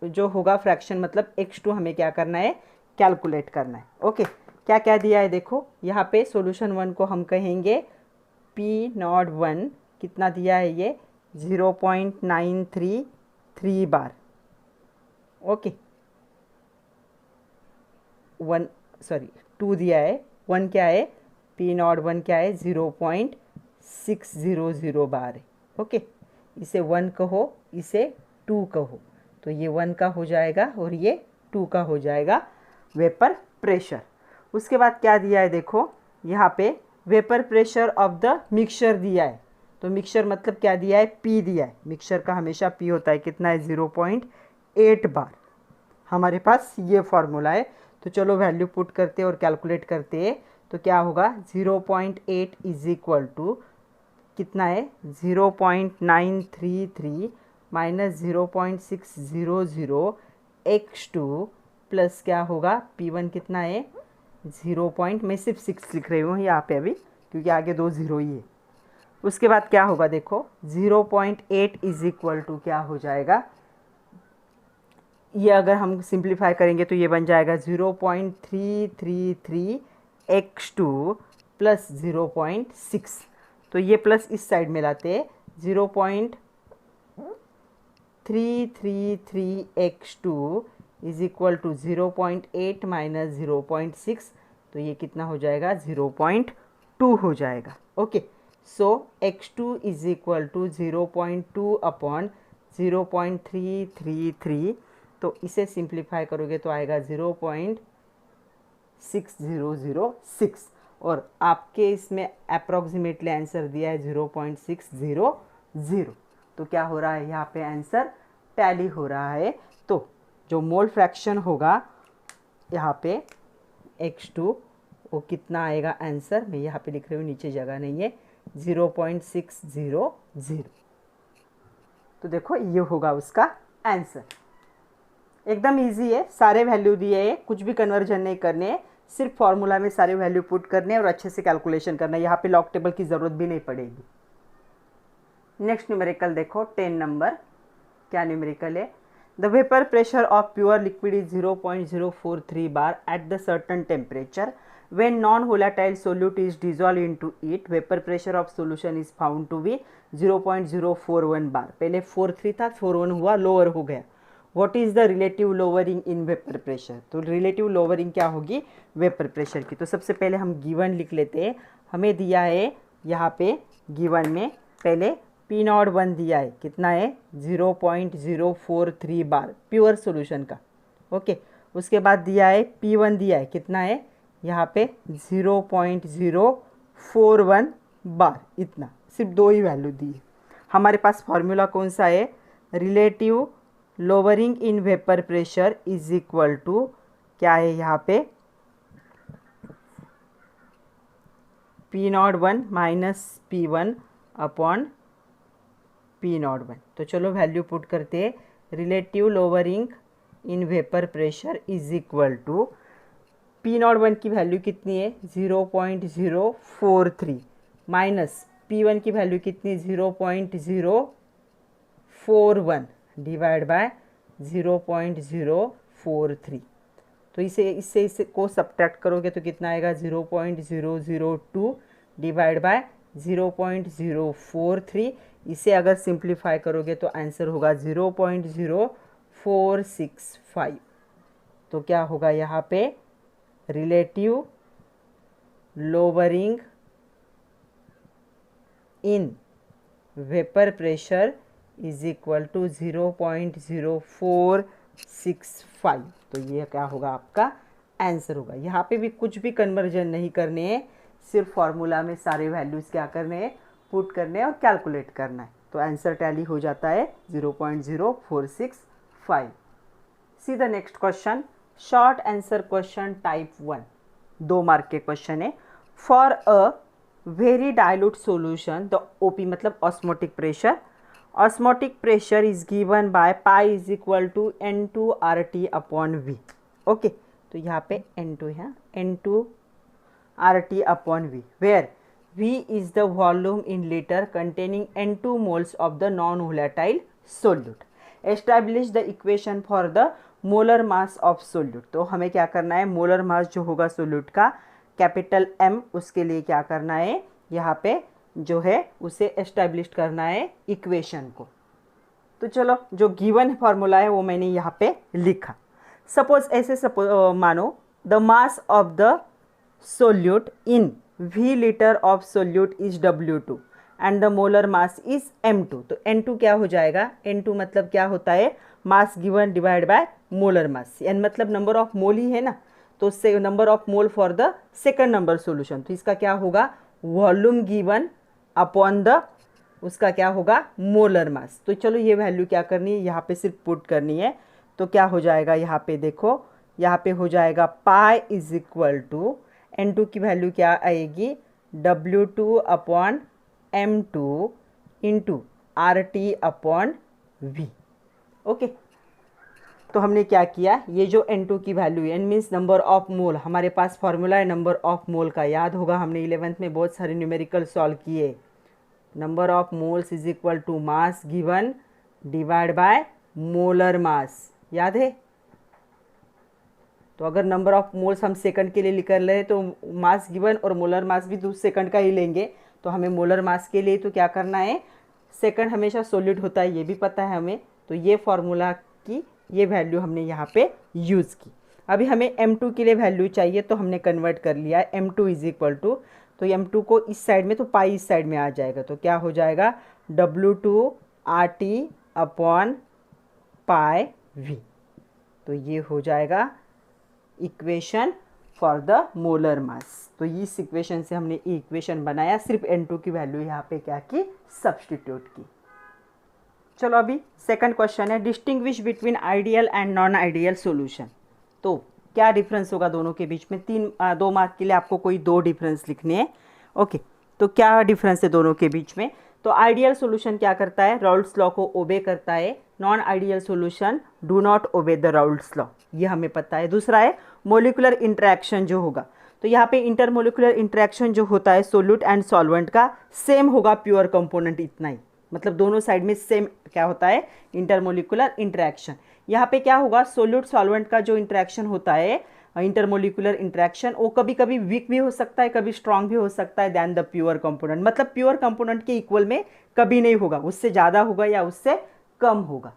जो होगा फ्रैक्शन मतलब x2 हमें क्या करना है, कैलकुलेट करना है। ओके, क्या क्या दिया है देखो। यहाँ पे सॉल्यूशन 1 को हम कहेंगे P01, कितना दिया है ये 0.933 बार। ओके, 2 दिया है, 1 क्या है, P01 क्या है 0.600 बार है। ओके, इसे 1 कहो, इसे 2 कहो, तो ये 1 का हो जाएगा और ये 2 का हो जाएगा वेपर प्रेशर। उसके बाद क्या दिया है देखो, यहाँ पे vapour pressure of the mixture दिया है। तो मिक्सचर मतलब क्या दिया है, P दिया है। मिक्सचर का हमेशा P होता है, कितना है 0.8 बार। हमारे पास ये फॉर्मूला है। तो चलो वैल्यू पुट करते और कैलकुलेट करते। तो क्या होगा 0.8 इज इक्वल टू कितना है 0.933 माइनस 0.600 x2 प्लस क्या होगा P1 कितना है 0. मैं सिर्फ 6 लिख रही हूँ यहाँ पे अभी क्योंकि आगे 2 0 ही है। उसके बाद क्या होगा देखो 0.8 इज इक्वल टू क्या हो जाएगा, ये अगर हम सिंप्लीफाई करेंगे तो ये बन जाएगा 0.333 x2 प्लस 0.6। तो ये प्लस इस साइड में लाते हैं 0.333 x2 is equal to 0.8 minus 0.6। तो ये कितना हो जाएगा 0.2 हो जाएगा। Okay, so x2 is equal to 0.2 upon 0.333। तो इसे सिंप्लीफाई करोगे तो आएगा 0.6006 और आपके इसमें अप्रॉक्सीमेटली आंसर दिया है 0.600। तो क्या हो रहा है यहाँ पे आंसर टैली हो रहा है। तो जो मोल फ्रैक्शन होगा यहाँ पे x2 वो कितना आएगा आंसर, मैं यहाँ पे लिख रही हूँ, नीचे जगह नहीं है, 0.600। तो देखो ये होगा उसका आंसर। एकदम इजी है, सारे वैल्यू दिए हैं, कुछ भी कन्वर्जन नहीं करने हैं, सिर्फ फॉर्मूला में सारे वैल्यू पुट करने और अच्छे से कैलकुलेशन करना है। यहाँ पे लॉग टेबल की ज़रूरत भी नहीं पड़ेगी। नेक्स्ट न्यूमेरिकल देखो 10 नंबर, क्या न्यूमेरिकल है, the vapour pressure of pure liquid is 0.043 bar at the certain temperature when non-volatile solute is dissolved into it, vapor pressure of solution is found to be 0.041 बार। पहले 43 था, 41 हुआ, लोअर हो गया। What is the relative lowering in vapour pressure? तो रिलेटिव लोअरिंग क्या होगी वेपर प्रेशर की। तो सबसे पहले हम गिवन लिख लेते हैं। हमें दिया है यहाँ पे गिवन में पहले P01 दिया है, कितना है 0.043 बार प्योर सोल्यूशन का। ओके, उसके बाद दिया है P1 दिया है, कितना है यहाँ पे 0.041 बार, इतना, सिर्फ 2 ही वैल्यू दी है। हमारे पास फॉर्मूला कौन सा है, relative lowering in vapour pressure is equal to क्या है यहाँ पे P01 minus P1 upon P01। तो चलो वैल्यू पुट करते हैं। Relative lowering in vapour pressure is equal to P01 की वैल्यू कितनी है 0.043 माइनस P1 की वैल्यू कितनी 0.041 डिवाइड बाय 0.043। तो इसे को सब्ट्रैक्ट करोगे तो कितना आएगा 0.002 डिवाइड बाय 0.043। इसे अगर सिंप्लीफाई करोगे तो आंसर होगा 0.0465। तो क्या होगा यहाँ पे relative lowering in vapour pressure is equal to 0.0465। तो ये क्या होगा आपका आंसर होगा। यहाँ पे भी कुछ भी कन्वर्जन नहीं करने हैं, सिर्फ फॉर्मूला में सारे वैल्यूज़ क्या करने हैं, पुट करने हैं और कैलकुलेट करना है। तो आंसर टैली हो जाता है 0.0465। See the next question, short answer question type 1, 2 mark के क्वेश्चन है। For a very dilute solution the OP मतलब osmotic pressure, osmotic pressure is given by pi is equal to N2 RT upon V। Okay, तो यहाँ पे N2 है, N2 RT upon V, where V is the volume in liter containing N2 moles of the non-volatile solute. Establish the equation for the molar mass of solute। तो हमें क्या करना है, मोलर मास जो होगा सोल्यूट का कैपिटल M, उसके लिए क्या करना है, यहाँ पे जो है उसे एस्टैब्लिश करना है इक्वेशन को। तो चलो जो गिवन फार्मूला है वो मैंने यहाँ पे लिखा। सपोज ऐसे मानो the mass of the solute in V liter of solute is W2 and the molar mass is M2। तो N2 क्या हो जाएगा, N2 मतलब क्या होता है, मास given divide by molar mass, N मतलब नंबर ऑफ मोल ही है ना, तो से number of mole for the second number solution. तो इसका क्या होगा, वॉल्यूम गिवन अपॉन द उसका क्या होगा, मोलर मास। तो चलो ये वैल्यू क्या करनी है, यहाँ पे सिर्फ पुट करनी है। तो क्या हो जाएगा, यहाँ पे देखो, यहाँ पे हो जाएगा पाई इज इक्वल टू N2 की वैल्यू क्या आएगी, W2 upon M2 into RT upon V। Okay, तो हमने क्या किया, ये जो N2 की वैल्यू है, N means number of mole, हमारे पास फॉर्मूला है नंबर ऑफ मोल का, याद होगा हमने 11th में बहुत सारे न्यूमेरिकल सॉल्व किए। Number of moles is equal to mass given divide by molar mass, याद है। तो अगर नंबर ऑफ मोल्स हम सेकंड के लिए लिख रहे हैं तो मास गिवन और मोलर मास भी 2 सेकंड का ही लेंगे। तो हमें मोलर मास के लिए तो क्या करना है, सेकंड हमेशा सॉलिड होता है, ये भी पता है हमें। तो ये फार्मूला की ये वैल्यू हमने यहाँ पे यूज़ की। अभी हमें M2 के लिए वैल्यू चाहिए, तो हमने कन्वर्ट कर लिया है M2 इज इक्वल टू, तो M2 को इस साइड में, तो पाई इस साइड में आ जाएगा, तो क्या हो जाएगा W2 RT upon pi V। तो ये हो जाएगा equation for the molar mass. तो इस इक्वेशन से हमने ये इक्वेशन बनाया, सिर्फ N2 की वैल्यू यहाँ पे क्या की, सब्स्टिट्यूट की। चलो अभी सेकंड क्वेश्चन है, distinguish between ideal and non ideal solution. तो क्या डिफरेंस होगा दोनों के बीच में, 2 मार्क के लिए आपको कोई 2 डिफरेंस लिखने हैं। ओके, तो क्या डिफरेंस है दोनों के बीच में, तो आइडियल सॉल्यूशन क्या करता है, राउल्ट्स लॉ को ओबे करता है, non ideal solution do not obey the Raoult's law, ये हमें पता है। दूसरा है मोलिकुलर इंटरेक्शन जो होगा, तो यहाँ पे इंटरमोलिकुलर इंटरेक्शन जो होता है सोल्यूट एंड सॉल्वेंट का सेम होगा प्योर कंपोनेंट, इतना ही, मतलब दोनों साइड में सेम क्या होता है, इंटरमोलिकुलर इंटरेक्शन। यहाँ पे क्या होगा, सोल्यूट सॉल्वेंट का जो इंटरेक्शन होता है इंटरमोलिकुलर इंटरेक्शन, वो कभी कभी वीक भी हो सकता है, कभी स्ट्रांग भी हो सकता है दैन द प्योर कंपोनेंट, मतलब प्योर कंपोनेंट के इक्वल में कभी नहीं होगा, उससे ज़्यादा होगा या उससे कम होगा।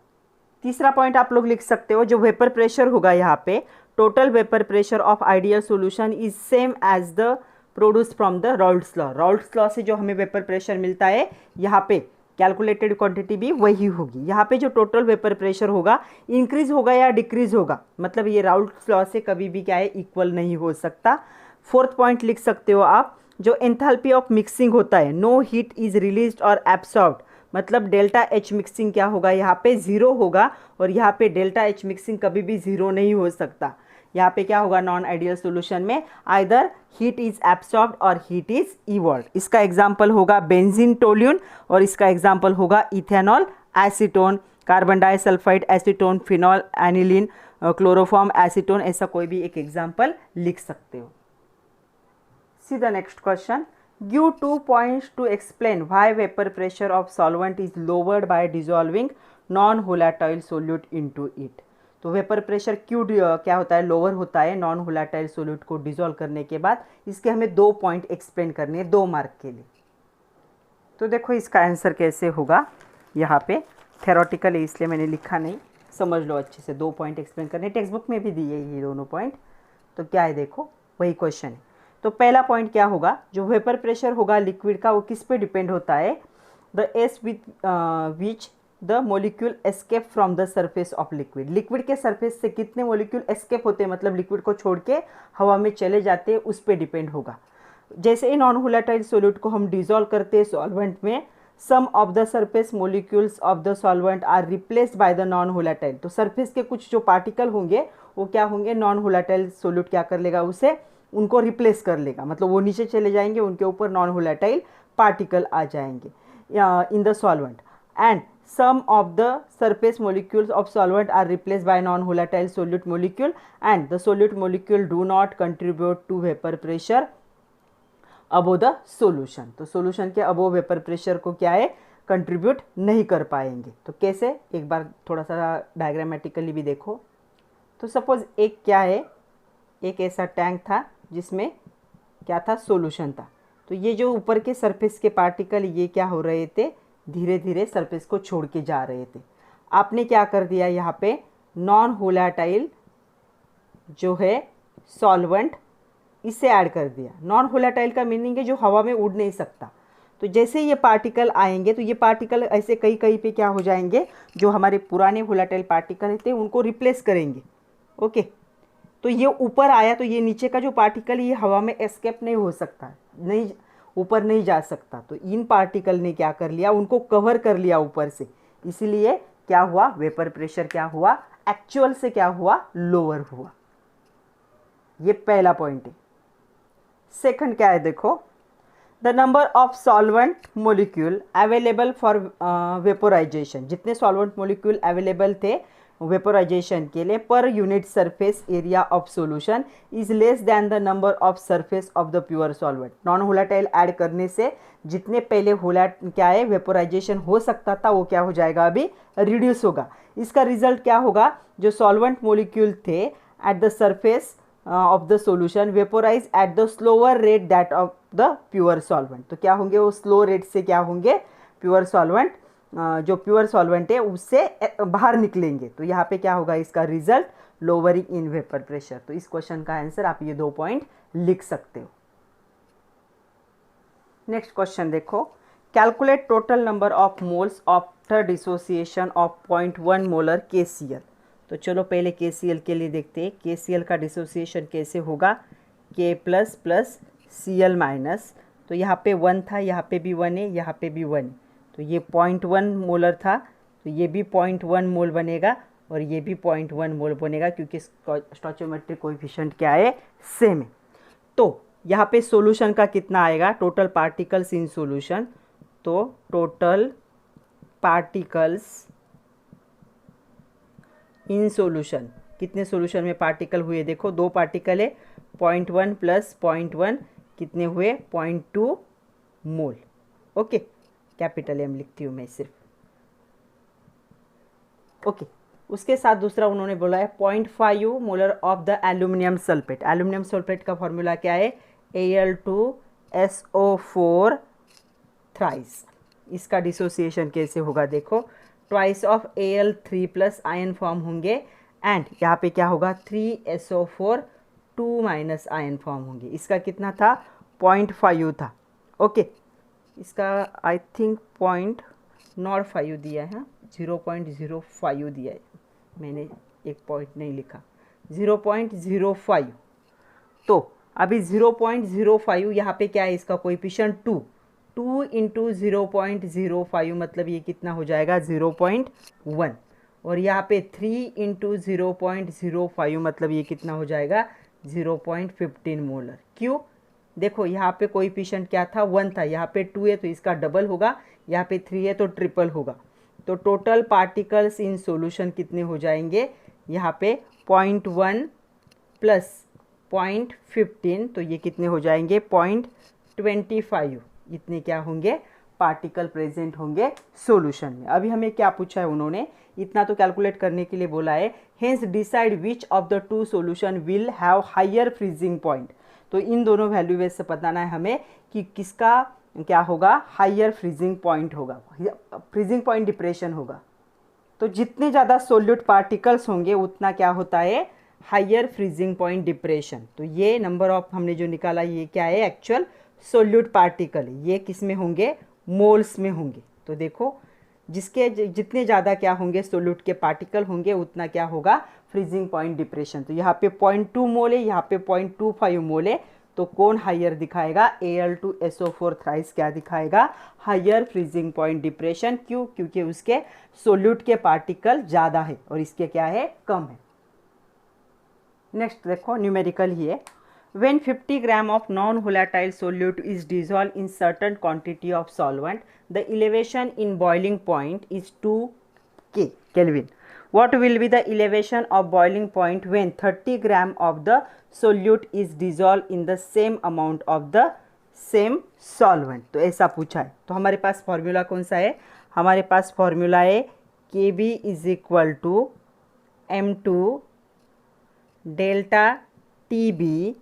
तीसरा पॉइंट आप लोग लिख सकते हो, जो वेपर प्रेशर होगा यहाँ पे, total vapour pressure of ideal solution is same as the produce from the Raoult's law. Raoult's law से जो हमें वेपर प्रेशर मिलता है, यहाँ पे कैलकुलेटेड क्वांटिटी भी वही होगी। यहाँ पे जो टोटल वेपर प्रेशर होगा इंक्रीज होगा या डिक्रीज होगा, मतलब ये राउल्ट्स लॉ से कभी भी क्या है, इक्वल नहीं हो सकता। फोर्थ पॉइंट लिख सकते हो आप, जो एंथैल्पी ऑफ मिक्सिंग होता है, नो हीट इज रिलीज्ड और एब्सॉर्ब्ड, मतलब डेल्टा एच मिक्सिंग क्या होगा, यहाँ पे 0 होगा, और यहाँ पे डेल्टा एच मिक्सिंग कभी भी 0 नहीं हो सकता। यहाँ पे क्या होगा, नॉन आइडियल सॉल्यूशन में आइदर हीट इज एब्सॉर्ब्ड और हीट इज इवॉल्व। इसका एग्जांपल होगा बेंजीन टोल्यून, और इसका एग्जांपल होगा ethanol acetone, carbon disulphide acetone, phenol aniline, chloroform acetone, ऐसा कोई भी एक एग्जांपल लिख सकते हो। सी the next question, give 2 points to explain why vapor pressure of solvent is lowered by dissolving non-volatile solute into it। तो वेपर प्रेशर क्यों क्या होता है, लोअर होता है नॉन वोलेटाइल सोल्यूट को डिसॉल्व करने के बाद, इसके हमें 2 पॉइंट एक्सप्लेन करने हैं 2 मार्क के लिए। तो देखो इसका आंसर कैसे होगा, यहाँ पे थेरोटिकल है इसलिए मैंने लिखा नहीं, समझ लो अच्छे से। 2 पॉइंट एक्सप्लेन करने, टेक्स्ट बुक में भी दिए ये दोनों पॉइंट। तो क्या है देखो, वही क्वेश्चन है। तो पहला पॉइंट क्या होगा, जो वेपर प्रेशर होगा लिक्विड का, वो किस पे डिपेंड होता है, the S which the molecule escape from the surface of liquid. Liquid के सरफेस से कितने मोलिक्यूल एस्केप होते हैं, मतलब लिक्विड को छोड़ के हवा में चले जाते हैं, उस पर डिपेंड होगा। जैसे ही नॉन वोलेटाइल सॉल्यूट को हम डिजोल्व करते हैं सॉल्वेंट में, some of the surface molecules of the solvent are replaced by the non volatile. तो सरफेस के कुछ जो पार्टिकल होंगे वो क्या होंगे, नॉन वोलेटाइल सॉल्यूट क्या कर लेगा, उसे उनको रिप्लेस कर लेगा, मतलब वो नीचे चले जाएंगे, उनके ऊपर नॉन वोलेटाइल पार्टिकल आ जाएंगे in the solvent. And some of the surface molecules of solvent are replaced by non-volatile solute molecule and the solute molecule do not contribute to vapor pressure above the solution। तो solution के above vapor pressure को क्या है, कंट्रीब्यूट नहीं कर पाएंगे। तो कैसे, एक बार थोड़ा सा डायग्रामेटिकली भी देखो। तो सपोज एक क्या है, एक ऐसा टैंक था जिसमें क्या था, सॉल्यूशन था। तो ये जो ऊपर के सरफेस के पार्टिकल ये क्या हो रहे थे, धीरे धीरे सरफेस को छोड़ के जा रहे थे। आपने क्या कर दिया, यहाँ पे नॉन वोलेटाइल जो है सॉल्वेंट इसे ऐड कर दिया। नॉन वोलेटाइल का मीनिंग है जो हवा में उड़ नहीं सकता। तो जैसे ये पार्टिकल आएंगे तो ये पार्टिकल ऐसे कहीं कहीं पे क्या हो जाएंगे, जो हमारे पुराने वोलेटाइल पार्टिकल थे उनको रिप्लेस करेंगे। ओके, तो ये ऊपर आया तो ये नीचे का जो पार्टिकल ये हवा में एस्केप नहीं हो सकता, नहीं ऊपर नहीं जा सकता। तो इन पार्टिकल ने क्या कर लिया, उनको कवर कर लिया ऊपर से, इसीलिए क्या हुआ, वेपर प्रेशर क्या हुआ, एक्चुअल से क्या हुआ, लोअर हुआ। ये पहला पॉइंट है। सेकंड क्या है देखो, the number of solvent molecule available for vaporisation, जितने सॉल्वेंट मोलिक्यूल अवेलेबल थे वेपोराइजेशन के लिए per unit surface area of solution is less than the number of surface of the pure solvent. Non volatile add करने से जितने पहले क्या है वेपोराइजेशन हो सकता था वो क्या हो जाएगा, अभी रिड्यूस होगा। इसका रिजल्ट क्या होगा, जो सॉल्वेंट मोलिक्यूल थे at the surface of the solution vaporise at the slower rate that of the pure solvent. तो क्या होंगे, वो स्लो रेट से क्या होंगे, प्योर सॉल्वेंट जो प्योर सॉल्वेंट है उससे बाहर निकलेंगे। तो यहाँ पे क्या होगा, इसका result lowering in vapour pressure. तो इस क्वेश्चन का आंसर आप ये 2 पॉइंट लिख सकते हो। नेक्स्ट क्वेश्चन देखो, calculate total number of moles after dissociation of 0.1 molar KCl। तो चलो पहले KCl के लिए देखते हैं, KCl का डिसोसिएशन कैसे होगा, K plus plus Cl minus. तो यहाँ पे 1 था, यहाँ पे भी 1 है, यहाँ पे भी 1 है। तो ये 0.1 मोलर था, तो ये भी 0.1 मोल बनेगा और ये भी 0.1 मोल बनेगा, क्योंकि स्टोइचोमेट्रिक कोएफिशिएंट क्या है, सेम है। तो यहाँ पे सॉल्यूशन का कितना आएगा, टोटल पार्टिकल्स इन सॉल्यूशन। तो टोटल पार्टिकल्स इन सॉल्यूशन, कितने सॉल्यूशन में पार्टिकल हुए देखो, 2 पार्टिकल है, 0.1 प्लस 0.1 कितने हुए, 0.2 मोल। ओके, कैपिटल M लिखती हूँ मैं सिर्फ। ओके, उसके साथ दूसरा उन्होंने बोला है 0.5 molar of the aluminium sulphate. Aluminium sulphate का फॉर्मूला क्या है, Al2SO4 थ्राइस। इसका डिसोसिएशन कैसे होगा देखो, twice of Al3 plus ion form होंगे एंड यहाँ पे क्या होगा, 3SO4 2 माइनस आयन फॉर्म होंगे। इसका कितना था, 0.5 था। ओके, इसका आई थिंक 0.05 दिया है, 0.05 दिया है, मैंने एक पॉइंट नहीं लिखा, 0.05। तो अभी 0.05 यहाँ पे क्या है, इसका कोएफिशिएंट 2 इंटू 0.05 मतलब ये कितना हो जाएगा, 0.1। और यहाँ पे 3 इंटू 0.05 मतलब ये कितना हो जाएगा, 0.15 मोलर। क्यों, देखो यहाँ पे कोएफिशिएंट क्या था, 1 था, यहाँ पे 2 है तो इसका डबल होगा, यहाँ पे 3 है तो ट्रिपल होगा। तो टोटल पार्टिकल्स इन सॉल्यूशन कितने हो जाएंगे, यहाँ पे 0.1 प्लस 0.15 तो ये कितने हो जाएंगे, 0.25। इतने क्या होंगे, पार्टिकल प्रेजेंट होंगे सॉल्यूशन में। अभी हमें क्या पूछा है उन्होंने, इतना तो कैलकुलेट करने के लिए बोला है, hence decide which of the 2 solution will have higher freezing point. तो इन दोनों वैल्यू से बताना है हमें कि किसका क्या होगा, हायर फ्रीजिंग पॉइंट होगा, फ्रीजिंग पॉइंट डिप्रेशन होगा। तो जितने ज़्यादा सोल्यूट पार्टिकल्स होंगे उतना क्या होता है, हायर फ्रीजिंग पॉइंट डिप्रेशन। तो ये नंबर ऑफ हमने जो निकाला ये क्या है, एक्चुअल सोल्यूट पार्टिकल, ये किस में होंगे, मोल्स में होंगे। तो देखो जिसके जितने ज़्यादा क्या होंगे सोल्यूट के पार्टिकल होंगे उतना क्या होगा, फ्रीजिंग पॉइंट डिप्रेशन। तो यहाँ पे 0.2 मोल है, यहाँ पे 0.25 मोल है, तो कौन हायर दिखाएगा, Al2SO4 थ्राइस क्या दिखाएगा, हायर फ्रीजिंग पॉइंट डिप्रेशन। क्यों, क्योंकि उसके सोल्यूट के पार्टिकल ज़्यादा है और इसके क्या है, कम है। नेक्स्ट देखो न्यूमेरिकल ही है। When 50 gram of non-volatile solute is dissolved in certain quantity of solvent, the elevation in boiling point is 2 Kelvin. What will be the elevation of boiling point when 30 gram of the solute is dissolved in the same amount of the same solvent? तो ऐसा पूछा है। तो हमारे पास फॉर्मूला कौन सा है, हमारे पास फॉर्मूला है Kb is equal to M2 delta TB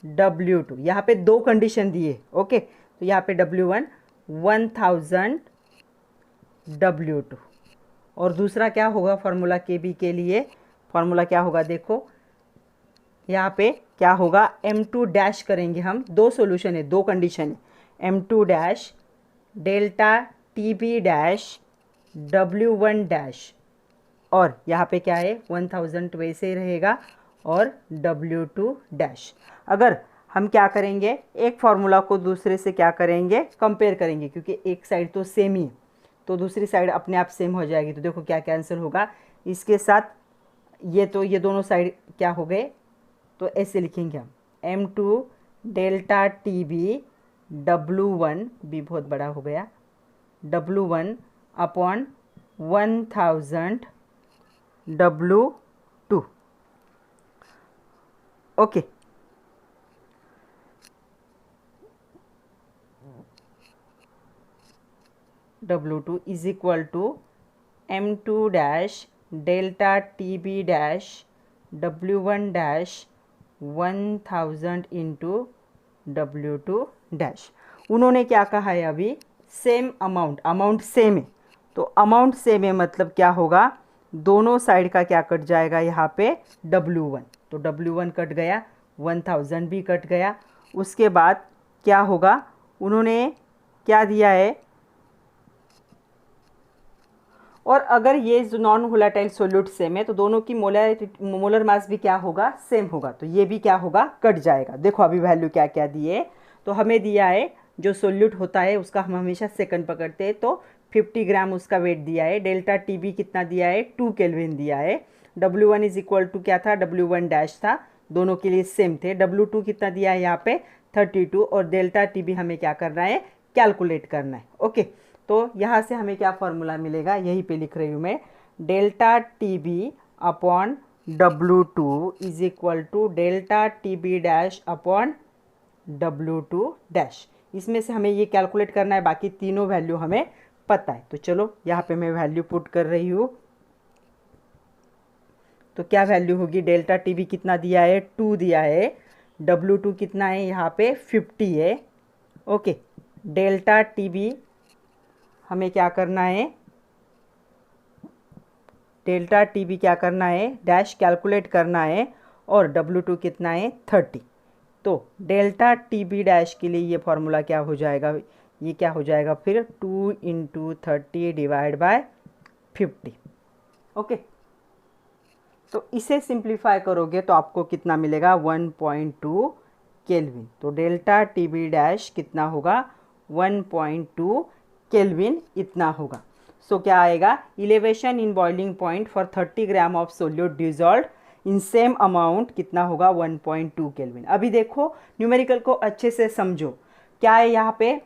W2। यहाँ पे दो कंडीशन दिए, ओके। तो यहाँ पे W1 1000 W2 और दूसरा क्या होगा फॉर्मूला KB के लिए, फॉर्मूला क्या होगा देखो, यहाँ पे क्या होगा, M2 डैश करेंगे हम, दो सॉल्यूशन है, दो कंडीशन है, M2 dash delta TB dash W1 dash, और यहाँ पे क्या है 1000 वैसे ही रहेगा और W2 डैश। अगर हम क्या करेंगे, एक फार्मूला को दूसरे से क्या करेंगे, कंपेयर करेंगे, क्योंकि एक साइड तो सेम ही है तो दूसरी साइड अपने आप सेम हो जाएगी। तो देखो क्या कैंसिल होगा, इसके साथ ये, तो ये दोनों साइड क्या हो गए, तो ऐसे लिखेंगे हम M2 डेल्टा TB W1 भी बहुत बड़ा हो गया, W1 upon 1000 W2, okay. W2 is equal to M2 dash delta TB dash W1 dash 1000 into W2 dash. उन्होंने क्या कहा है अभी, सेम अमाउंट, अमाउंट सेम है, तो अमाउंट सेम है मतलब क्या होगा, दोनों साइड का क्या कट जाएगा यहाँ पे W1, तो W1 कट गया, 1000 भी कट गया। उसके बाद क्या होगा, उन्होंने क्या दिया है, और अगर ये जो नॉन वोलेटाइल सोल्यूट सेम है तो दोनों की मोलर मास भी क्या होगा, सेम होगा, तो ये भी क्या होगा, कट जाएगा। देखो अभी वैल्यू क्या क्या दिए, तो हमें दिया है जो सोल्यूट होता है उसका हम हमेशा सेकंड पकड़ते हैं, तो 50 ग्राम उसका वेट दिया है, डेल्टा TB कितना दिया है, 2 केल्विन दिया है, W1 इज इक्वल टू क्या था, W1 डैश था, दोनों के लिए सेम थे, W2 कितना दिया है यहाँ पे 32, और डेल्टा TB हमें क्या करना है, कैलकुलेट करना है, ओके। तो यहाँ से हमें क्या फॉर्मूला मिलेगा, यहीं पे लिख रही हूँ मैं, delta TB upon W2 is equal to delta TB dash upon W2 dash. इसमें से हमें ये कैलकुलेट करना है, बाकी तीनों वैल्यू हमें पता है। तो चलो यहाँ पे मैं वैल्यू पुट कर रही हूँ, तो क्या वैल्यू होगी, डेल्टा TB कितना दिया है, 2 दिया है, W2 कितना है यहाँ पे 50 है, ओके। डेल्टा TB हमें क्या करना है, डेल्टा TB क्या करना है, डैश कैलकुलेट करना है, और W2 कितना है 30। तो डेल्टा TB डैश के लिए ये फॉर्मूला क्या हो जाएगा, ये क्या हो जाएगा फिर 2 इंटू 30 डिवाइड बाय 50, ओके। तो इसे सिंप्लीफाई करोगे तो आपको कितना मिलेगा, 1.2 केल्विन। तो डेल्टा TB डैश कितना होगा, 1.2 केल्विन इतना होगा। सो क्या आएगा, elevation in boiling point for 30 gram of solute dissolve in same amount कितना होगा, 1.2 केल्विन। अभी देखो न्यूमेरिकल को अच्छे से समझो, क्या है यहाँ पे,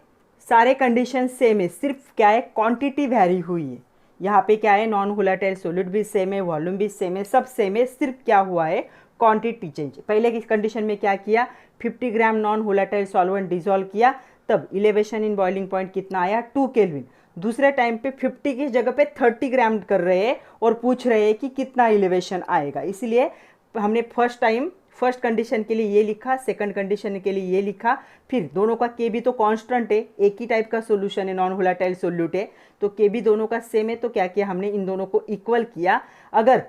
सारे कंडीशन सेम है, सिर्फ क्या है क्वांटिटी वेरी हुई है। यहाँ पे क्या है, नॉन वोलेटाइल सोल्यूट भी सेम है, वॉल्यूम भी सेम है, सब सेम है, सिर्फ क्या हुआ है क्वांटिटी चेंज। पहले की कंडीशन में क्या किया, 50 ग्राम नॉन वोलेटाइल सॉल्वेंट डिजोल्व किया, तब इलेवेशन इन बॉइलिंग पॉइंट कितना आया, 2 केल्विन। दूसरे टाइम पे 50 की जगह पे 30 ग्राम कर रहे हैं और पूछ रहे हैं कि कितना इलेवेशन आएगा, इसलिए हमने फर्स्ट कंडीशन के लिए ये लिखा, सेकंड कंडीशन के लिए ये लिखा, फिर दोनों का KB तो कांस्टेंट है, एक ही टाइप का सॉल्यूशन है, नॉन वोलेटाइल सोल्यूट है, तो KB दोनों का सेम है, तो क्या किया हमने, इन दोनों को इक्वल किया। अगर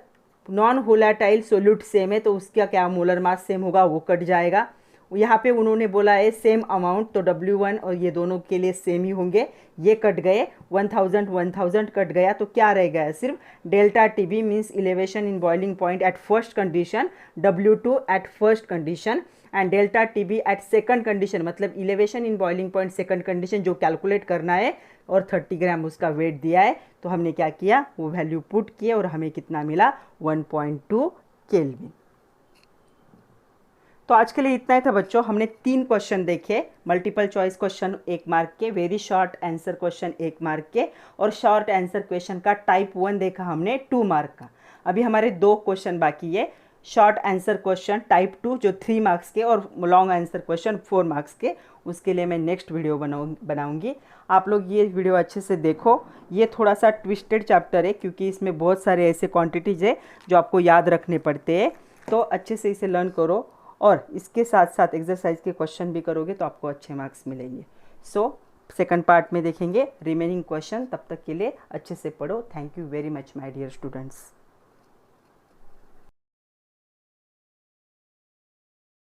नॉन वोलेटाइल सोल्यूट सेम है तो उसका क्या मोलर मास सेम होगा, वो कट जाएगा। यहाँ पे उन्होंने बोला है सेम अमाउंट, तो W1 और ये दोनों के लिए सेम ही होंगे। ये कट गए, 1000 कट गया, तो क्या रह गया? सिर्फ delta TB means elevation in boiling point at first condition, W2 at first condition and delta TB at second condition, मतलब elevation in boiling point second condition जो कैलकुलेट करना है, और 30 ग्राम उसका वेट दिया है। तो हमने क्या किया, वो वैल्यू पुट किए और हमें कितना मिला? 1.2 केल्विन। तो आज के लिए इतना ही था बच्चों। हमने 3 क्वेश्चन देखे, मल्टीपल चॉइस क्वेश्चन 1 मार्क के, very short answer question 1 mark के, और शॉर्ट आंसर क्वेश्चन का टाइप 1 देखा हमने 2 मार्क का। अभी हमारे 2 क्वेश्चन बाकी है, शॉर्ट आंसर क्वेश्चन टाइप 2 जो 3 मार्क्स के, और लॉन्ग आंसर क्वेश्चन 4 मार्क्स के। उसके लिए मैं नेक्स्ट वीडियो बनाऊंगी। आप लोग ये वीडियो अच्छे से देखो। ये थोड़ा सा ट्विस्टेड चैप्टर है क्योंकि इसमें बहुत सारे ऐसे क्वांटिटीज़ है जो आपको याद रखने पड़ते हैं, तो अच्छे से इसे लर्न करो, और इसके साथ साथ एक्सरसाइज के क्वेश्चन भी करोगे तो आपको अच्छे मार्क्स मिलेंगे। सो सेकंड पार्ट में देखेंगे रिमेनिंग क्वेश्चन। तब तक के लिए अच्छे से पढ़ो। Thank you very much my dear students.